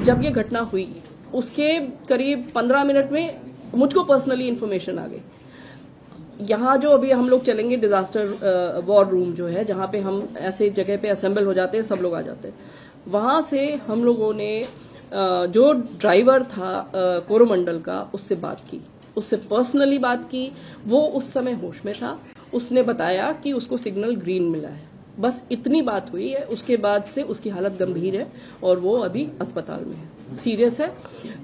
जब ये घटना हुई उसके करीब 15 मिनट में मुझको पर्सनली इन्फॉर्मेशन आ गई। यहाँ जो अभी हम लोग चलेंगे डिजास्टर वॉर रूम जो है, जहाँ पे हम ऐसे जगह पे असेंबल हो जाते हैं, सब लोग आ जाते हैं, वहां से हम लोगों ने जो ड्राइवर था कोरोमंडल का उससे बात की, उससे पर्सनली बात की। वो उस समय होश में था, उसने बताया कि उसको सिग्नल ग्रीन मिला है। बस इतनी बात हुई है। उसके बाद से उसकी हालत गंभीर है और वो अभी अस्पताल में है, सीरियस है।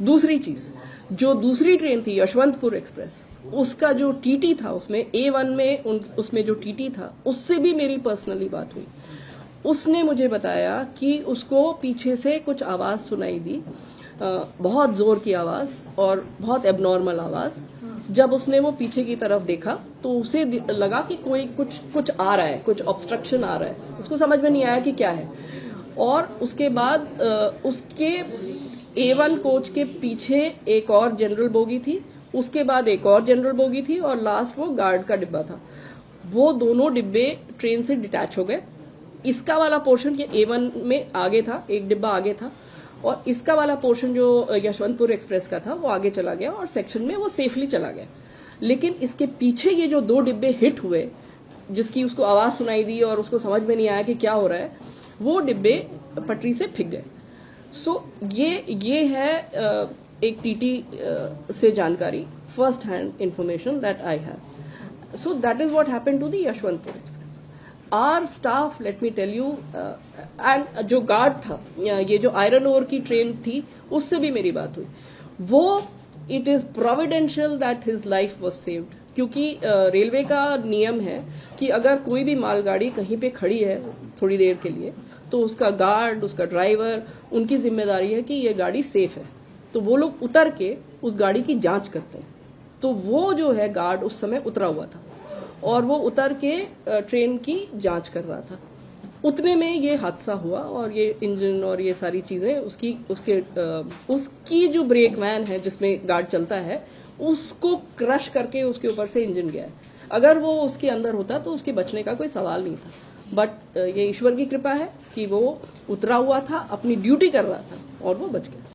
दूसरी चीज, जो दूसरी ट्रेन थी यशवंतपुर एक्सप्रेस, उसका जो टीटी था उसमें A1 में उसमें जो टीटी था उससे भी मेरी पर्सनली बात हुई। उसने मुझे बताया कि उसको पीछे से कुछ आवाज सुनाई दी, बहुत जोर की आवाज और बहुत एबनॉर्मल आवाज। जब उसने वो पीछे की तरफ देखा तो उसे लगा कि कोई कुछ आ रहा है, कुछ ऑब्स्ट्रक्शन आ रहा है। उसको समझ में नहीं आया कि क्या है। और उसके बाद उसके A1 कोच के पीछे एक और जनरल बोगी थी, उसके बाद एक और जनरल बोगी थी और लास्ट वो गार्ड का डिब्बा था। वो दोनों डिब्बे ट्रेन से डिटैच हो गए। इसका वाला पोर्शन ये A1 में आगे था, एक डिब्बा आगे था, और इसका वाला पोर्शन जो यशवंतपुर एक्सप्रेस का था वो आगे चला गया और सेक्शन में वो सेफली चला गया। लेकिन इसके पीछे ये जो दो डिब्बे हिट हुए, जिसकी उसको आवाज सुनाई दी और उसको समझ में नहीं आया कि क्या हो रहा है, वो डिब्बे पटरी से फिक गए। सो ये है एक टीटी से जानकारी, first hand information that I have. So that is what happened to the Yeshwantpur express. Our staff, let me tell you, and जो गार्ड था, ये जो आयरन ओर की ट्रेन थी उससे भी मेरी बात हुई। वो it is providential that his life was saved, क्योंकि रेलवे का नियम है कि अगर कोई भी मालगाड़ी कहीं पे खड़ी है थोड़ी देर के लिए तो उसका गार्ड, उसका ड्राइवर, उनकी जिम्मेदारी है कि ये गाड़ी सेफ है। तो वो लोग उतर के उस गाड़ी की जांच करते हैं। तो वो जो है गार्ड उस समय उतरा हुआ था और वो उतर के ट्रेन की जांच कर रहा था। उतने में ये हादसा हुआ और ये इंजन और ये सारी चीजें उसकी जो ब्रेक वैन है जिसमें गार्ड चलता है उसको क्रश करके उसके ऊपर से इंजन गया है। अगर वो उसके अंदर होता तो उसके बचने का कोई सवाल नहीं था। बट ये ईश्वर की कृपा है कि वो उतरा हुआ था, अपनी ड्यूटी कर रहा था और वो बच गया।